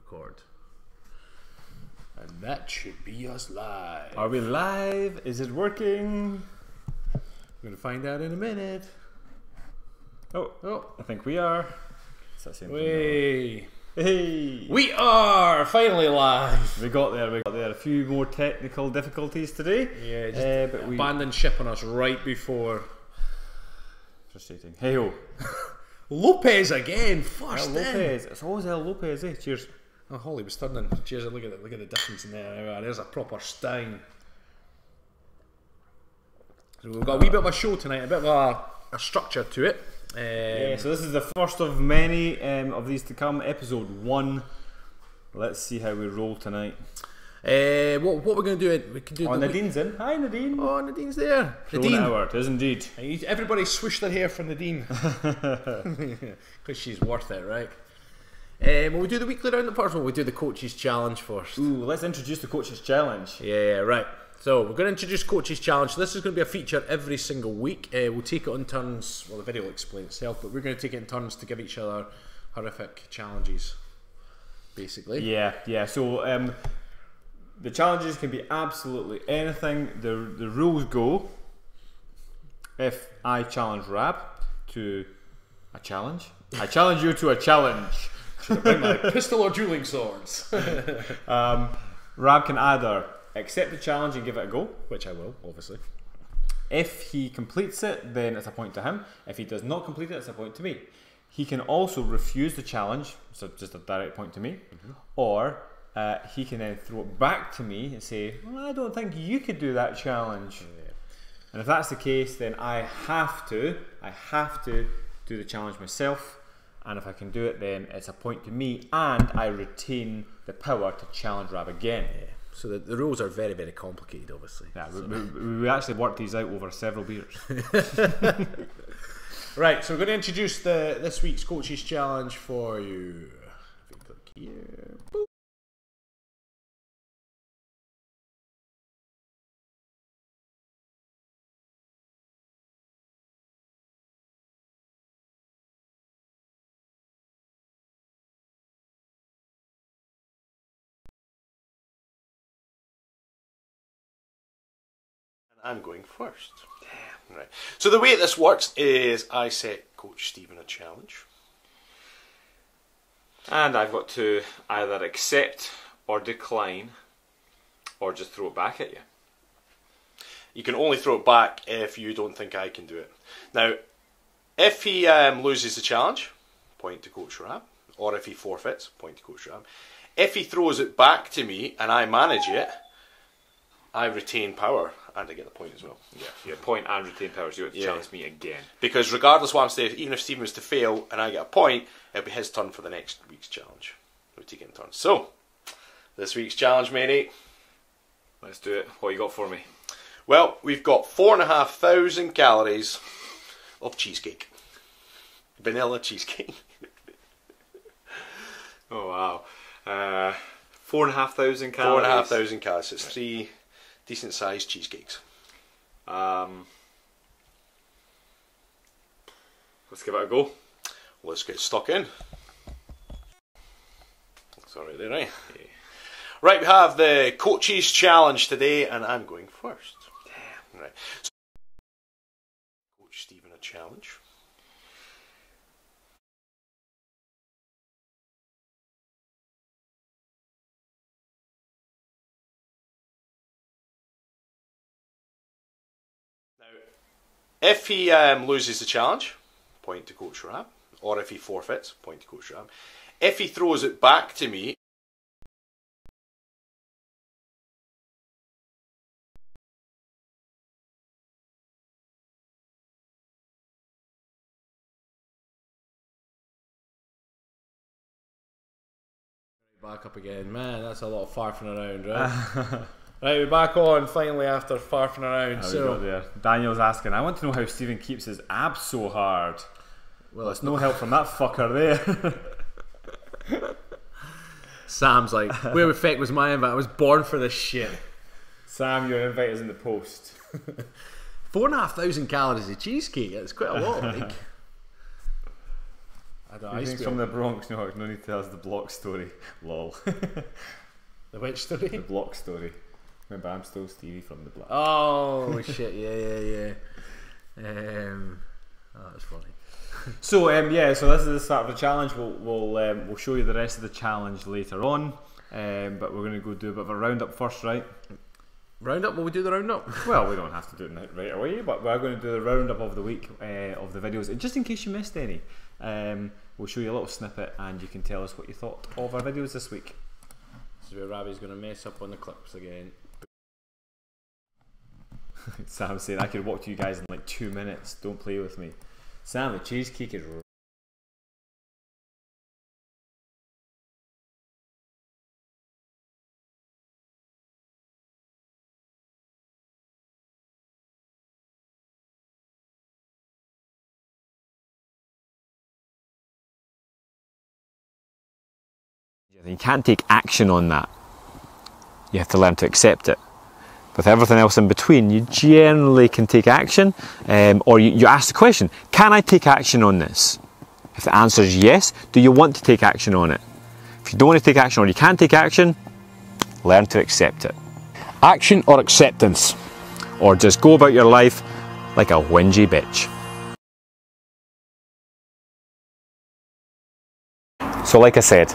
record. And that should be us live. Are we live? Is it working? We're going to find out in a minute. Oh, I think we are. It's that same thing. Hey! We are finally live. We got there. A few more technical difficulties today. Yeah, but we abandoned ship on us right before. Frustrating. Hey ho! Lopez again. First Lopez. It's always El Lopez, eh? Cheers. Oh, Holly was turning. Cheers! Look at the difference in there. There's a proper stein. So we've got a wee bit of a show tonight. A bit of a structure to it. Yeah, so this is the first of many of these to come. Episode 1. Let's see how we roll tonight. What we're going to do? We can do. Oh, Nadine's in. Hi, Nadine. Oh, Nadine's there. Nadine. It is indeed. Everybody swish their hair for Nadine because she's worth it, right? Will we do the weekly roundup first? Or will we do the coaches challenge first? Ooh, let's introduce the coaches challenge. Yeah, right. So we're going to introduce Coaches Challenge. This is going to be a feature every single week. We'll take it in turns. Well, the video will explain itself, but we're going to take it in turns to give each other horrific challenges, basically. Yeah. So the challenges can be absolutely anything. The rules go: if I challenge Rab to a challenge, I challenge you to a challenge. Should I bring my pistol or dueling swords? Rab can either accept the challenge and give it a go, which I will, obviously. If he completes it, then it's a point to him. If he does not complete it, it's a point to me. He can also refuse the challenge, so just a direct point to me, or he can then throw it back to me and say, well, I don't think you could do that challenge. Yeah. And if that's the case, then I have to do the challenge myself, and if I can do it, then it's a point to me, and I retain the power to challenge Rab again. Yeah. So the rules are very, very complicated, obviously. Yeah, we actually worked these out over several beers. Right, so we're going to introduce this week's Coaches Challenge for you. If you click here, boop. I'm going first. Damn. Right. So the way this works is I set Coach Stephen a challenge. And I've got to either accept or decline or just throw it back at you. You can only throw it back if you don't think I can do it. Now, if he loses the challenge, point to Coach Rab. Or if he forfeits, point to Coach Rab. If he throws it back to me and I manage it, I retain power. And I get the point as well. Yeah, you point and retain power, so you have to challenge me again. Because regardless of what I'm saying, even if Stephen was to fail and I get a point, it'll be his turn for the next week's challenge. We'll take it in turns. So, this week's challenge, matey. Let's do it. What you got for me? Well, we've got 4,500 calories of cheesecake. Vanilla cheesecake. Oh, wow. 4,500 calories. 4,500 calories. It's 3... decent sized cheesecakes. Let's give it a go. Let's get stuck in. That's alright there, right? Yeah. Right, we have the Coaches Challenge today, and I'm going first. Damn. Right. So, Coach Stephen a challenge. If he loses the challenge, point to Coach Rab. Or if he forfeits, point to Coach Rab. If he throws it back to me, back up again. Man, that's a lot of farfing around, right? Right, we're back on finally after farfing around. So we got there. Daniel's asking, I want to know how Stephen keeps his abs so hard. Well, it's no help from that fucker there. Sam's like, where the fuck was my invite? I was born for this shit. Sam, your invite is in the post. 4,500 calories of cheesecake. It's quite a lot. Like. He's from the Bronx. No need to tell us the block story. Lol. The which story? The block story. Remember, I'm still Stevie from the block. Oh shit! Yeah. That's funny. So so this is the start of the challenge. We'll show you the rest of the challenge later on. But we're going to go do a bit of a roundup first, right? Roundup? Will we do the roundup? Well, we don't have to do it right away, but we're going to do the roundup of the week of the videos, and just in case you missed any, we'll show you a little snippet, and you can tell us what you thought of our videos this week. This is where Ravi's going to mess up on the clips again. Sam saying I could walk to you guys in like 2 minutes. Don't play with me. Sam, the cheesecake is. You can't take action on that. You have to learn to accept it. With everything else in between, you generally can take action, or you ask the question, can I take action on this? If the answer is yes, do you want to take action on it? If you don't want to take action or you can't take action, learn to accept it. Action or acceptance? Or just go about your life like a whingy bitch. So like I said,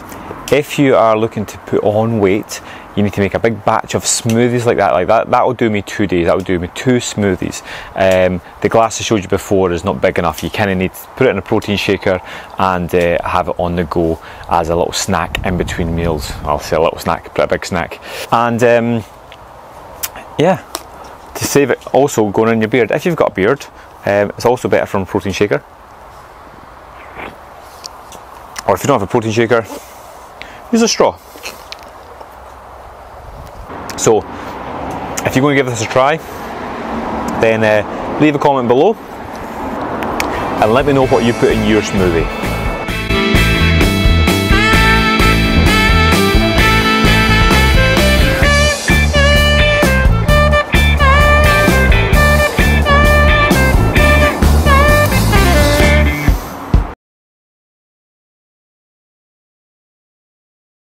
if you are looking to put on weight, you need to make a big batch of smoothies like that. That will do me 2 days. That will do me 2 smoothies. The glass I showed you before is not big enough. You kind of need to put it in a protein shaker and have it on the go as a little snack in between meals. I'll say a little snack, pretty big snack. And yeah, to save it also going in your beard. If you've got a beard, it's also better from a protein shaker. Or if you don't have a protein shaker, use a straw. So, if you're going to give this a try, then leave a comment below and let me know what you put in your smoothie.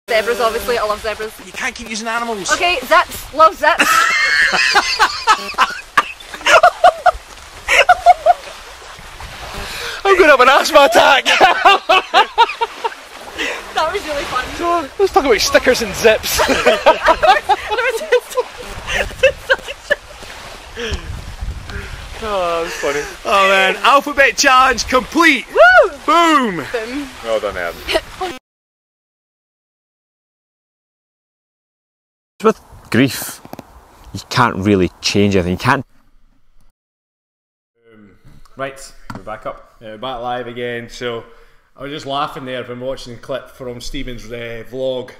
Zebras, obviously. I love zebras. You can't keep using animals. Okay, zips. Love zips. I'm going to have an asthma attack. That was really fun. So, let's talk about stickers and zips. Oh, that was funny. Oh man, alphabet challenge complete. Woo! Boom. Boom. Well done, Adam. With grief, you can't really change anything. You can't. Right, we're back up. Yeah, we're back live again. So I was just laughing there when watching the clip from Stephen's vlog.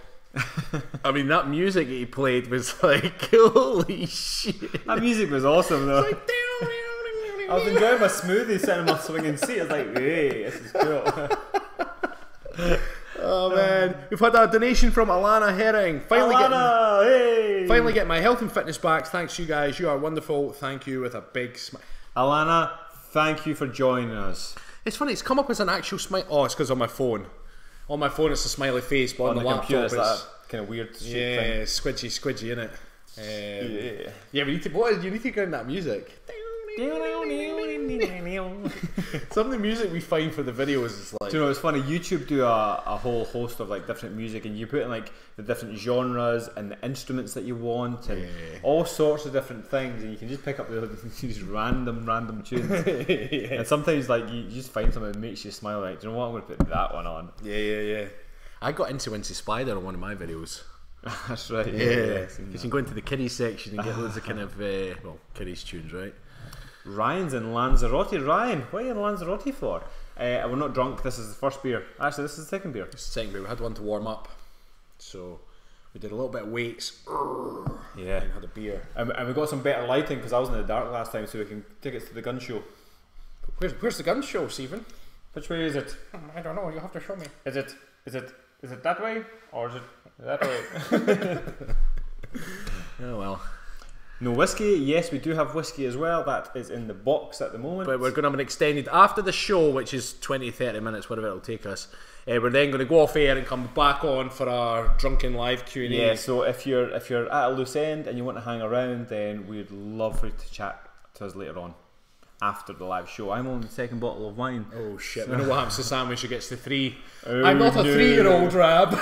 I mean, that music he played was like, holy shit. That music was awesome though. I was enjoying my smoothie sitting in my swinging seat. I was like, hey, this is cool. Oh man, we've had a donation from Alana Herring. Finally getting my health and fitness back. Thanks you guys, you are wonderful. Thank you with a big smile. Alana, thank you for joining us. It's funny, it's come up as an actual smile. Oh, it's because on my phone. On my phone it's a smiley face, but on the laptop computer, it's that kind of weird shape thing. squidgy innit? Yeah, we need to. You need to get in that music. Some of the music we find for the videos is like. Do you know it's funny? YouTube do a whole host of like different music, and you put in like the different genres and the instruments that you want, and all sorts of different things, and you can just pick up these random tunes. And sometimes like you just find something that makes you smile. Like, do you know what? I'm going to put that one on. Yeah. I got into Spider on one of my videos. That's right. Yeah, because you can go into the kiddies section and get loads of kind of kiddies tunes, right? Ryan's in Lanzarote. Ryan, what are you in Lanzarote for? We're not drunk. This is the first beer. Actually, this is the second beer. It's the second beer. We had one to warm up, so we did a little bit of weights. Yeah, and had a beer. And we got some better lighting because I was in the dark last time, so we can take it to the gun show. Where's the gun show, Stephen? Which way is it? I don't know. You'll have to show me. Is it that way or is it that way? Oh well. No whiskey. Yes, we do have whiskey as well. That is in the box at the moment. But we're going to have an extended after the show, which is 20-30 minutes, whatever it'll take us. We're then going to go off air and come back on for our drunken live Q&A. Yeah, so if you're at a loose end and you want to hang around, then we'd love for you to chat to us later on after the live show. I'm on the second bottle of wine. Oh shit! We know what happens to Sam when she gets to 3. I'm not a 3-year-old, Rab.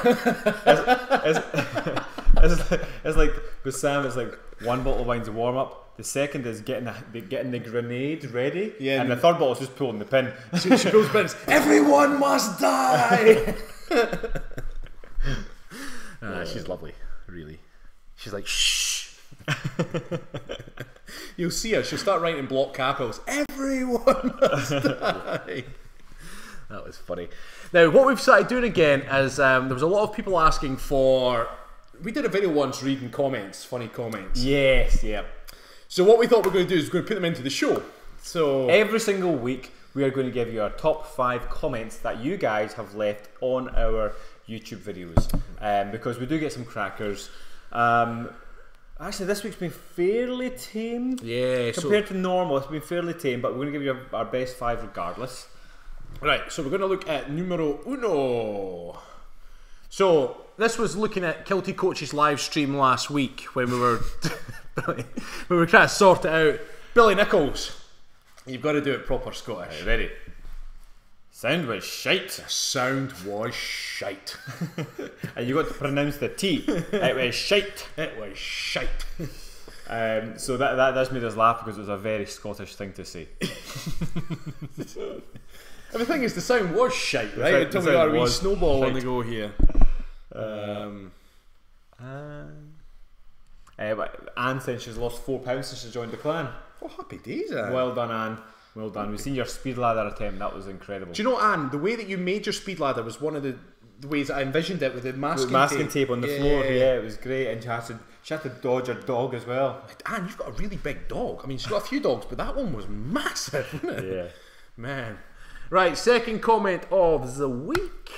It's like with Sam, it's like one bottle of wine's a warm up. The second is getting the grenade ready, and the third bottle is just pulling the pin. She pulls pins. Everyone must die. She's lovely, really. She's like shh. You'll see her. She'll start writing block capitals. Everyone must die. That was funny. Now, what we've started doing again is there was a lot of people asking for. We did a video once reading comments, funny comments. Yes, yeah. So what we thought we were going to do is we're going to put them into the show. So every single week we are going to give you our top 5 comments that you guys have left on our YouTube videos, because we do get some crackers. Actually, this week's been fairly tame. Yeah, compared to normal, it's been fairly tame. But we're going to give you our best 5 regardless. Right. So we're going to look at numero uno. So this was looking at Kilted Coaches live stream last week when we were trying to sort it out. Billy Nichols, you've got to do it proper Scottish. Right, ready? Sound was shite. The sound was shite. And you got to pronounce the T. It was shite. It was shite. So that's made us laugh because it was a very Scottish thing to say. And the thing is, the sound was shite, right? Until we got a wee snowball on the go here. Anne said she's lost 4 pounds since she joined the clan. Oh, happy days, Anne. Well done, Anne. Well done. We've seen your speed ladder attempt. That was incredible. Do you know, Anne, the way that you made your speed ladder was one of the ways that I envisioned it with the masking tape on the floor. Yeah, it was great. And she had to dodge her dog as well. Anne, you've got a really big dog. I mean, she's got a few dogs, but that one was massive, wasn't it? Yeah. Man. Right, second comment of the week.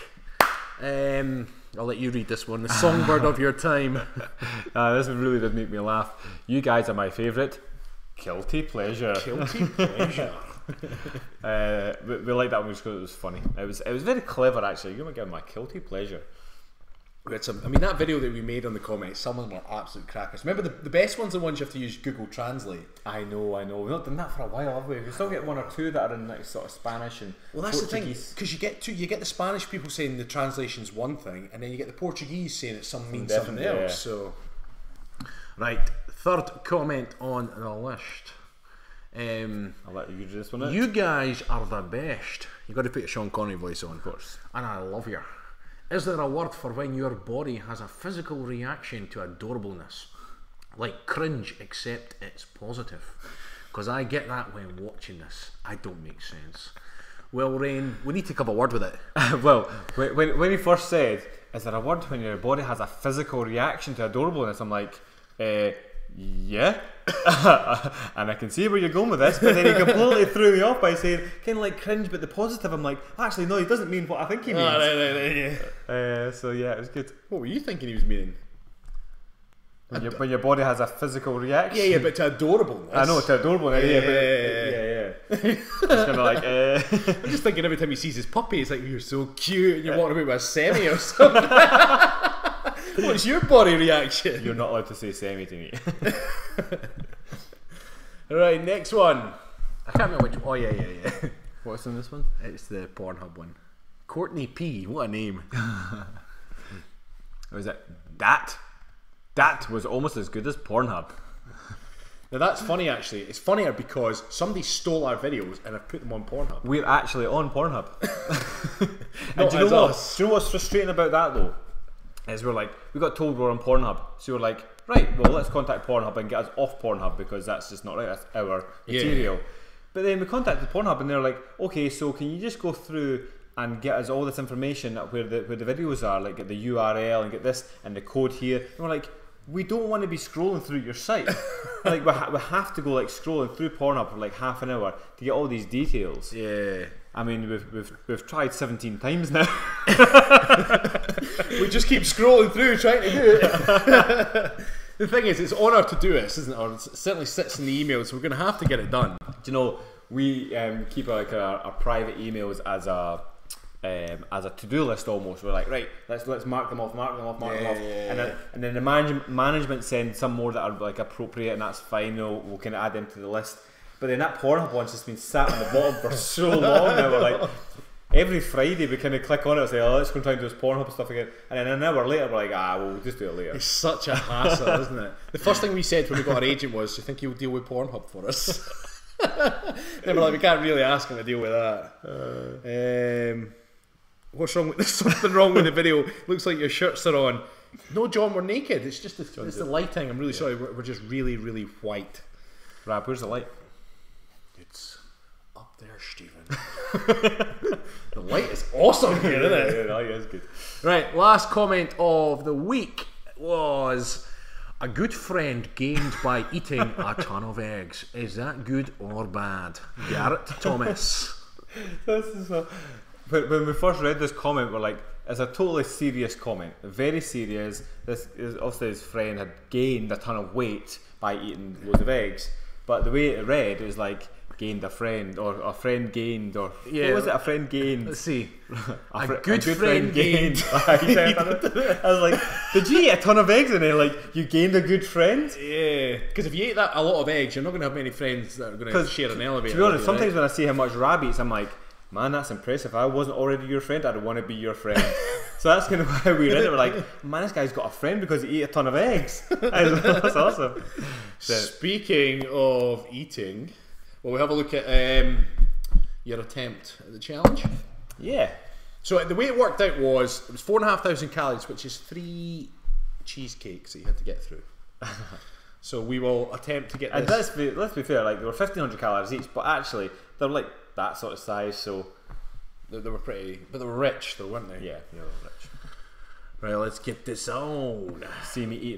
I'll let you read this one. The songbird of your time. This one really did make me laugh. You guys are my favourite. Guilty pleasure. Guilty pleasure. We liked that one just because it was funny. It was very clever actually. You might give my guilty pleasure. That video that we made on the comments, some of them are absolute crackers. Remember the best ones are the ones you have to use Google Translate. I know. We've not done that for a while, have we? We still get 1 or 2 that are in like sort of Spanish and that's Portuguese. The thing, because you get the Spanish people saying the translation's one thing, and then you get the Portuguese saying it's something else. Yeah. So, right, third comment on the list. I'll let you read this one out. You guys are the best. You got to put your Sean Connery voice on, of course. And I love you. Is there a word for when your body has a physical reaction to adorableness? Like cringe, except it's positive. Because I get that when watching this. I don't make sense. Well, Rain, we need to come a word with it. Well, when he first said, is there a word when your body has a physical reaction to adorableness? I'm like, yeah. And I can see where you're going with this, but then he completely threw me off by saying kind of like cringe but the positive. I'm like, actually no, he doesn't mean what I think he means. Right, so yeah, it was good. What were you thinking he was meaning? When your body has a physical reaction. Yeah, but to adorableness. I know, to adorableness. Yeah. It's kind of like. I'm just thinking every time he sees his puppy, it's like, you're so cute, and you're walking about with a semi or something. What's your body reaction? You're not allowed to say semi to me. Right, next one. I can't remember which. Oh yeah. What's in this one? It's the Pornhub one. Courtney P. What a name. Was it that? That was almost as good as Pornhub. Now that's funny actually. It's funnier because somebody stole our videos and have put them on Pornhub. We're actually on Pornhub. And do you know what? Do you know what's frustrating about that though? Is we got told we're on Pornhub, so we're like, right, well let's contact Pornhub and get us off Pornhub because that's just not right. That's our material. Yeah. But then we contacted Pornhub and they're like, okay, so can you just go through and get us all this information where the videos are, like get the URL and get this and the code here. And we're like, we don't want to be scrolling through your site. Like we have to go like scrolling through Pornhub for like half an hour to get all these details. Yeah. I mean, we've tried 17 times now. We just keep scrolling through trying to do it. The thing is, it's honour to do this, isn't it? Or it certainly sits in the email, so we're going to have to get it done. Do you know, we keep our private emails as a to-do list almost. We're like, right, let's mark them off, and then the management sends some more that are like appropriate, and that's fine. We'll kind of add them to the list. But then that Pornhub one's just been sat on the bottom for so long now. We're like, every Friday we kind of click on it and say, oh, let's go and try and do this Pornhub stuff again. And then an hour later we're like, we'll just do it later. It's such a hassle, isn't it? The first thing we said when we got our agent was, do you think he'll deal with Pornhub for us? They were like, we can't really ask him to deal with that. What's wrong with, there's something wrong with the video. Looks like your shirts are on. No, John, we're naked. It's just it's the lighting. I'm really sorry. We're just really, really white. Rab, where's the light? It's up there, Stephen. The light is awesome here, isn't it? Yeah, the light is good. Right, last comment of the week was, a good friend gained by eating a ton of eggs. Is that good or bad? Garrett Thomas. This is when we first read this comment, we're like, it's a totally serious comment, very serious. This is obviously his friend had gained a ton of weight by eating loads of eggs, but the way it read is like, gained a friend, or a friend gained, or what was it? A friend gained. Let's see. A good friend gained. I was like, did you eat a ton of eggs? And then like, you gained a good friend? Yeah, because if you ate that a lot of eggs, you're not going to have many friends that are going to share an elevator. To be honest, sometimes when I see how much Rab eats, I'm like, man, that's impressive. If I wasn't already your friend, I'd want to be your friend. So that's kind of why we read it. We're like, man, this guy's got a friend because he ate a ton of eggs. That's awesome. Speaking of eating, well, we have a look at your attempt at the challenge. Yeah. So the way it worked out was, it was 4,500 calories, which is 3 cheesecakes that you had to get through. So we will attempt to get this. And let's be fair, like, they were 1,500 calories each, but actually they're like that sort of size, so they were pretty, but they were rich though, weren't they? Yeah, they were rich. Right, let's get this on. See me eat.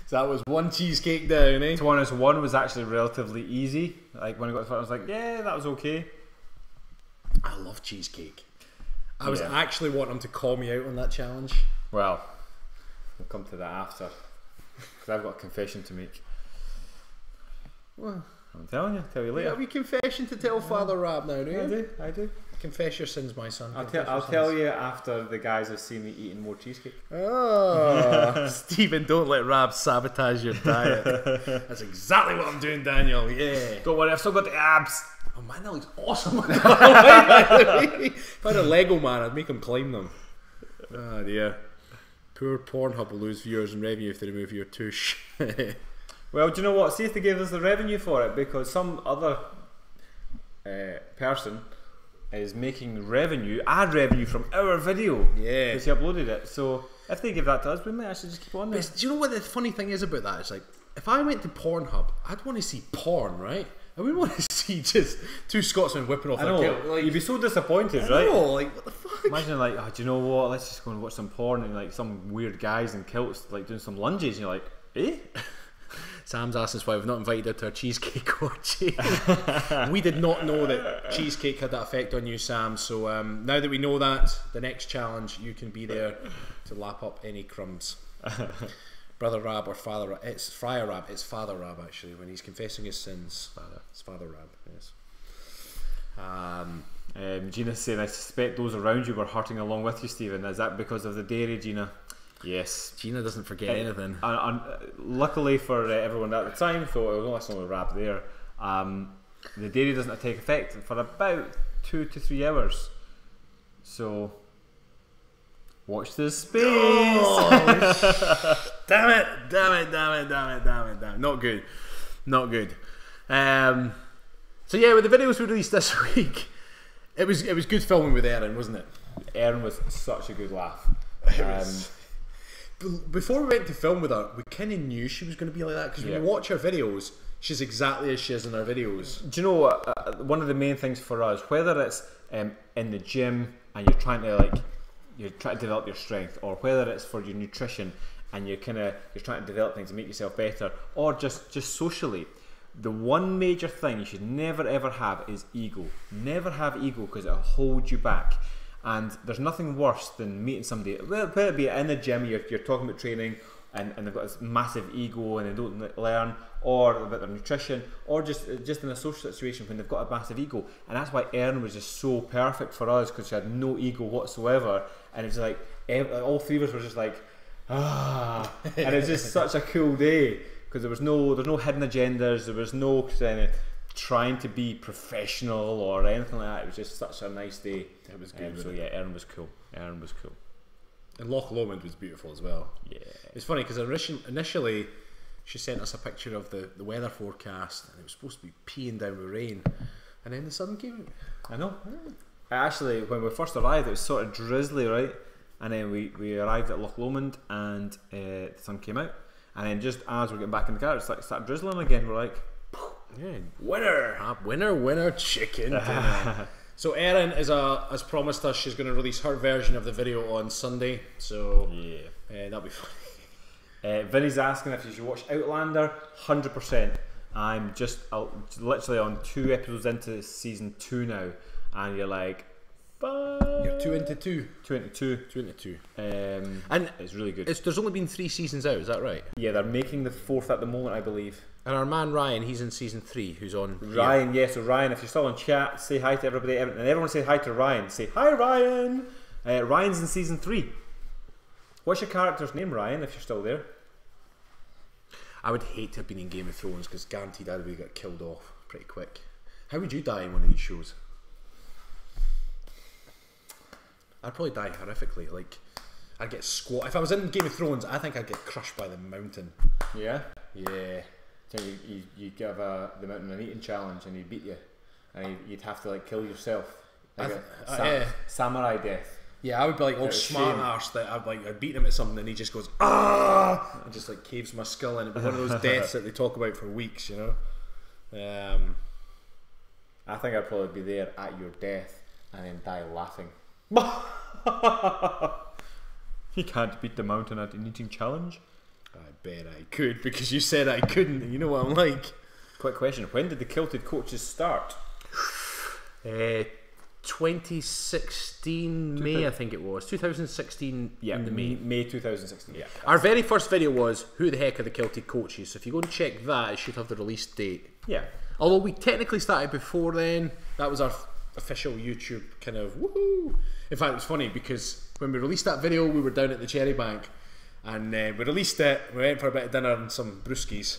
So that was one cheesecake down, eh? To be honest, one was actually relatively easy. Like when I got to the front, I was like, yeah, that was okay. I love cheesecake. I was actually wanting them to call me out on that challenge. Well, we'll come to that after, because I've got a confession to make. Well, I'm telling you, tell you later. Yeah, we confession to tell Father Rab now, do you? I do. Confess your sins, my son. I'll tell you after the guys have seen me eating more cheesecake. Oh, Stephen, don't let Rab sabotage your diet. That's exactly what I'm doing, Daniel. Yeah. Don't worry, I've still got the abs. Oh man, that looks awesome. If I had a Lego man, I'd make him climb them. Oh dear. Poor Pornhub will lose viewers and revenue if they remove your tush. Well, do you know what? See if they gave us the revenue for it, because some other person is making ad revenue from our video. Yeah. Because he uploaded it. So if they give that to us, we might actually just keep on there. Do you know what the funny thing is about that? It's like, if I went to Pornhub, I'd want to see porn, right? I wouldn't want to see just two Scotsmen whipping off their kilt. Like, you'd be so disappointed, I right? know, like, what the fuck? Imagine like, oh, do you know what? Let's just go and watch some porn, and like some weird guys in kilts like doing some lunges, and you're like, eh? Sam's asked us why we've not invited her to our Cheesecake orgy. We did not know that cheesecake had that effect on you, Sam. So now that we know that, the next challenge, you can be there to lap up any crumbs. Brother Rab or Father Rab. It's Friar Rab. It's Father Rab, actually, when he's confessing his sins. It's Father Rab, yes. Gina's saying, I suspect those around you were hurting along with you, Stephen. Is that because of the dairy, Gina? Yes. Gina doesn't forget anything. And luckily for everyone at the time, so it was only a wrap there, the dairy doesn't take effect for about 2 to 3 hours. So, watch this space. Oh, damn it. Not good. So yeah, with the videos we released this week, it was good filming with Erin, wasn't it? Erin was such a good laugh. Before we went to film with her, we kind of knew she was going to be like that, because when you watch her videos, she's exactly as she is in her videos. Do you know what? One of the main things for us, whether it's in the gym and you're trying to develop your strength, or whether it's for your nutrition and you're trying to develop things to make yourself better, or just socially, the one major thing you should never ever have is ego. Never have ego, because it'll hold you back. And there's nothing worse than meeting somebody, whether it be in the gym, you're talking about training, and they've got this massive ego and they don't learn, or about their nutrition, or just in a social situation when they've got a massive ego. And that's why Erin was just so perfect for us, because she had no ego whatsoever, and it was like all three of us were just like, and it was just such a cool day, because there's no hidden agendas, there was no kind of trying to be professional or anything like that. It was just such a nice day. It was good. So yeah, Erin was cool. And Loch Lomond was beautiful as well. Yeah. It's funny because initially she sent us a picture of the weather forecast, and it was supposed to be peeing down with rain, and then the sun came out. I know. Actually, when we first arrived, it was sort of drizzly, right? And then we arrived at Loch Lomond, and the sun came out. And then just as we're getting back in the car, it started drizzling again. We're like, Yeah, winner, chicken dinner. So Erin has promised us she's going to release her version of the video on Sunday. So that'll be funny. Vinny's asking if you should watch Outlander. 100%. I'm just literally on 2 episodes into season 2 now, and you're like, You're 2 into 2. 2 into 2. 2 into 2. And it's really good. There's only been 3 seasons out, is that right? Yeah, they're making the 4th at the moment, I believe. And our man Ryan, he's in season 3, who's on Ryan, yeah. So Ryan, if you're still on chat, say hi to everybody, and everyone say hi to Ryan. Say hi, Ryan. Ryan's in season 3. What's your character's name, Ryan? If you're still there. I would hate to have been in Game of Thrones, because guaranteed I would get killed off pretty quick. How would you die in one of these shows? I'd probably die horrifically. Like, I'd get squat. If I was in Game of Thrones, I think I'd get crushed by the mountain. Yeah. Yeah. So you give the mountain an eating challenge, and he'd beat you, and you'd have to like kill yourself, like samurai death. Yeah, I would be like all smart arse that I'd beat him at something, and he just goes and just like caves my skull in. It'd be one of those deaths that they talk about for weeks, you know. I think I'd probably be there at your death and then die laughing. You can't beat the mountain at an eating challenge. I bet I could, because you said I couldn't, and you know what I'm like. Quick question, when did the Kilted Coaches start? 2016 May, I think it was. 2016 yeah, in the May 2016. Yeah. Our very first video was who the heck are the Kilted Coaches. So if you go and check that, it should have the release date. Yeah. Although we technically started before then. That was our official YouTube kind of woohoo. In fact, it was funny because when we released that video, we were down at the Cherry Bank, and we released it. We went for a bit of dinner and some brewskis,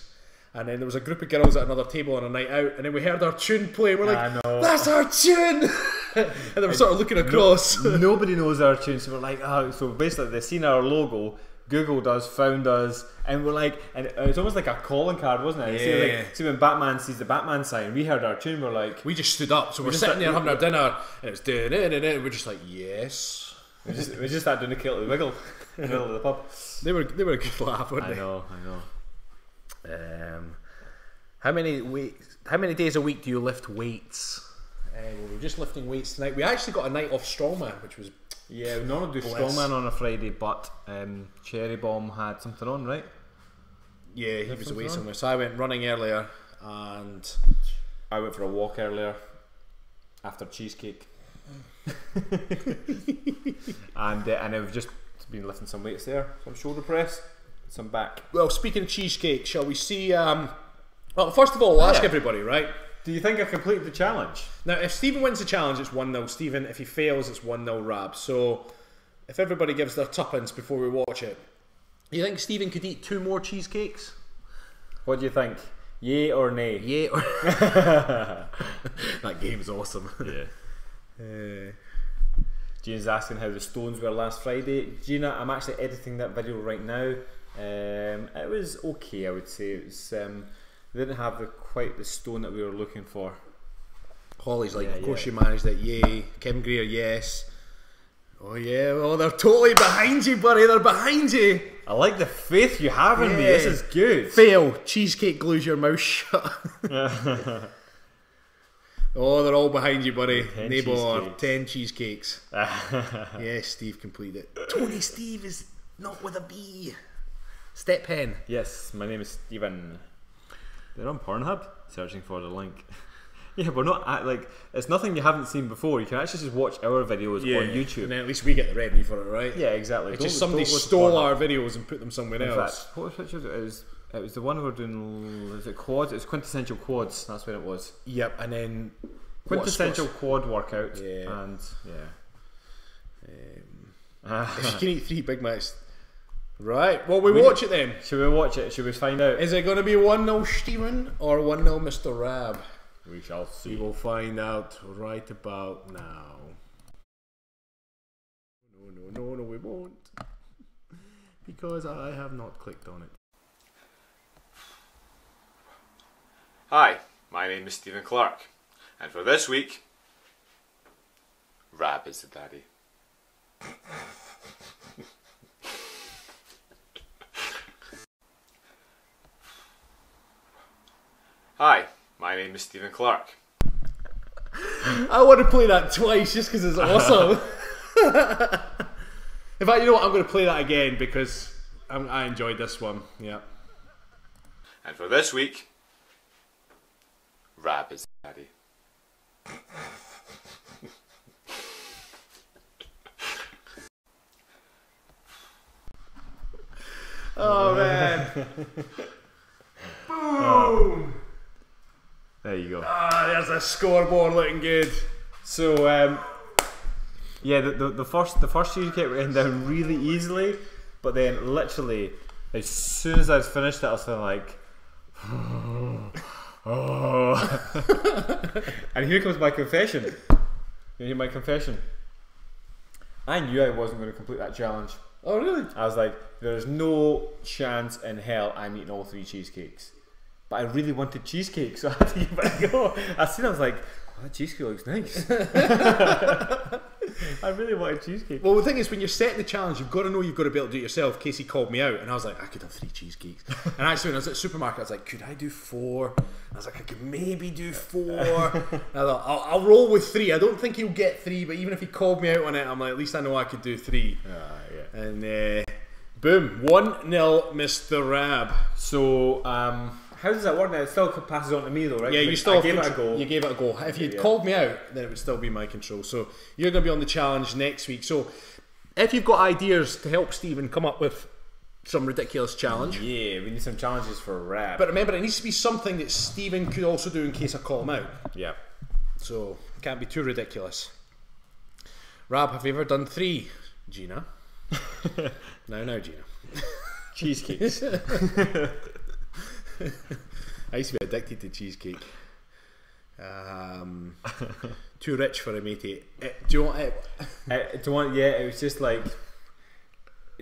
and then there was a group of girls at another table on a night out, and then we heard our tune play. We're like, "That's our tune!" And they were sort of looking across. Nobody knows our tune, so we're like, "Oh!" So basically, they seen our logo, Googled us, found us, and we're like, and it's almost like a calling card, wasn't it? Yeah. See when Batman sees the Batman sign, we heard our tune, we're like, we just stood up. So we're sitting there having our dinner, and it was and we're just like, yes. We just started doing the Kilted Wiggle in the middle of the pub. They were a good laugh, weren't they? I know. How many days a week do you lift weights? Well, we're just lifting weights tonight. We actually got a night off strongman, which was we normally do strongman on a Friday, but Cherry Bomb had something on, right? Yeah, he was away somewhere. So I went running earlier, and I went for a walk earlier after Cheesecake. and I've just been lifting some weights there, some shoulder press, some back. Well, speaking of Cheesecake, shall we see? Well, first of all, we'll ask everybody, right? Do you think I completed the challenge? Now, if Stephen wins the challenge, it's 1-0 Stephen. If he fails, it's 1-0 Rab. So, if everybody gives their tuppence before we watch it, you think Stephen could eat 2 more cheesecakes? What do you think? Yay or nay? Yeah. That game's awesome. Yeah. Gina's asking how the stones were last Friday. Gina, I'm actually editing that video right now. It was okay, I would say. It was. They didn't have quite the stone that we were looking for. Holly's like, of course you managed it. Yay. Kim Greer, yes. Oh yeah. Oh, they're totally behind you, buddy. They're behind you. I like the faith you have in me. This is good. Fail. Cheesecake glues your mouth shut. Oh, they're all behind you, buddy. 10 cheesecakes. Yes, Steve completed it. Tony Steve is not with a B. Step pen. Yes, my name is Stephen. They're on Pornhub, searching for the link. Yeah, we're not like it's nothing you haven't seen before. You can actually just watch our videos on YouTube, and then at least we get the revenue for it, right? Yeah, exactly. It's just somebody stole our videos and put them somewhere else. Fact, what was it was the one we were doing. Was it quads? It was quintessential quads. That's what it was. Yep, and then quintessential quad workout. Yeah, and if you can eat 3 Big Macs, right? Well, we watch it then. Should we watch it? Should we find out? Is it going to be 1-0 Stephen or 1-0 Mr. Rab? We shall see. We will find out right about now. No, we won't. Because I have not clicked on it. Hi, my name is Stephen Clark, and for this week, Rab is the daddy. Hi, my name is Stephen Clark. I want to play that twice just because it's awesome. In fact, you know what? I'm going to play that again because I enjoyed this one. Yeah. And for this week, Rab is daddy. Oh man. Boom. There you go. There's a scoreboard looking good. So yeah, the first cheesecake went down really easily, but then literally as soon as I finished it, I was feeling like, oh. And here comes my confession. You hear my confession? I knew I wasn't going to complete that challenge. Oh really? I was like, there's no chance in hell I'm eating all 3 cheesecakes. But I really wanted cheesecake, so I had to give it a go. I seen it, I was like, oh, that cheesecake looks nice. I really wanted cheesecake. Well, the thing is, when you're setting the challenge, you've got to know you've got to be able to do it yourself. Casey called me out, and I was like, I could have 3 cheesecakes. And actually, when I was at the supermarket, I was like, could I do 4? And I was like, I could maybe do 4. And I thought, I'll roll with 3. I don't think he'll get 3, but even if he called me out on it, I'm like, at least I know I could do 3. Yeah. And boom, 1-0, Mr. Rab. So, how does that work now? It still passes on to me though, right? Yeah, you still gave it a go. You gave it a go. If you'd called me out, then it would still be my control. So you're going to be on the challenge next week. So if you've got ideas to help Stephen come up with some ridiculous challenge. Yeah, we need some challenges for Rab. But remember, it needs to be something that Stephen could also do in case I call him out. Yeah. So it can't be too ridiculous. Rab, have you ever done 3? Gina. Now, Gina. Cheesecakes. I used to be addicted to cheesecake. Too rich for a matey. Do you want it? Yeah, it was just like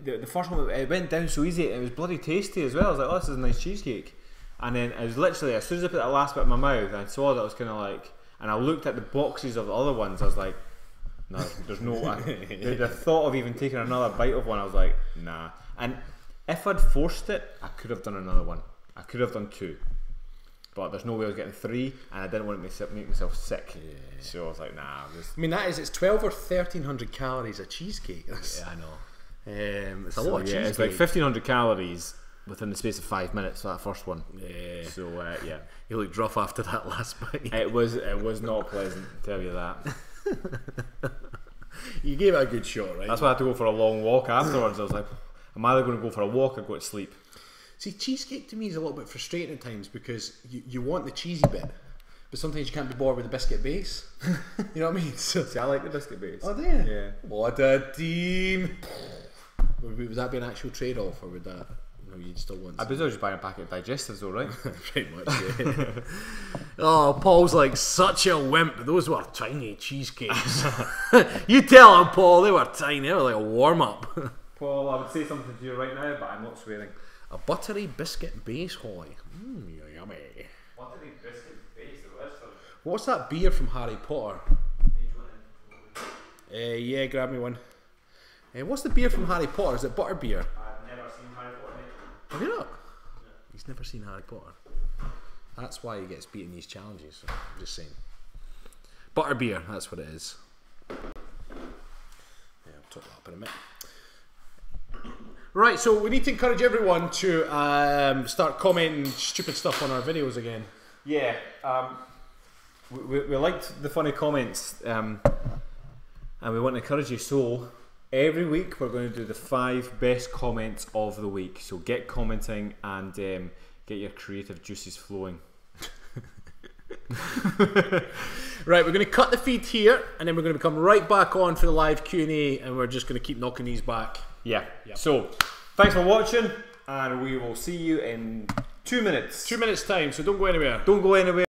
the first one. It went down so easy. It was bloody tasty as well. I was like, oh, this is a nice cheesecake. And then I was literally, as soon as I put that last bit in my mouth, I saw that I was kind of like, and I looked at the boxes of the other ones. I was like, no, there's no. The thought of even taking another bite of one, I was like, nah. And if I'd forced it, I could have done another one. I could have done 2, but there's no way I was getting 3, and I didn't want to make myself sick. Yeah. So I was like, nah. I mean, it's 12 or 1300 calories a cheesecake. Yeah, I know. It's a lot of cheesecake. It's like 1500 calories within the space of 5 minutes for that first one. Yeah. So yeah, you looked rough after that last bite. It was not pleasant. I'll tell you that. You gave it a good shot, right? That's why I had to go for a long walk afterwards. I was like, I'm either going to go for a walk or go to sleep. See, cheesecake to me is a little bit frustrating at times because you want the cheesy bit, but but sometimes you can't be bored with the biscuit base. You know what I mean? So, See, I like the biscuit base. oh, do you? Yeah. What a team! Would that be an actual trade-off, or would that? No, you'd still want. I presume just buying a packet of digestives, though, right? Pretty much. Yeah. Oh, Paul's like such a wimp. Those were tiny cheesecakes. You tell him, Paul. They were tiny. They were like a warm-up. Paul, I would say something to you right now, but I'm not swearing. A buttery biscuit base, Holly. Yummy. Buttery biscuit base, What's that beer from Harry Potter? Yeah, grab me one. What's the beer from Harry Potter? Is it butter beer? I've never seen Harry Potter. Have you not? No. He's never seen Harry Potter. That's why he gets beaten these challenges. So I'm just saying. Butter beer, that's what it is. Yeah, I'll talk that up in a minute. Right, so we need to encourage everyone to start commenting stupid stuff on our videos again. Yeah, we liked the funny comments, and we want to encourage you. So every week we're going to do the 5 best comments of the week. So get commenting and get your creative juices flowing. Right, we're going to cut the feed here, and then we're going to come right back on for the live Q&A, and we're just going to keep knocking these back. Yeah. So thanks for watching, and we will see you in 2 minutes. 2 minutes time, so don't go anywhere. Don't go anywhere.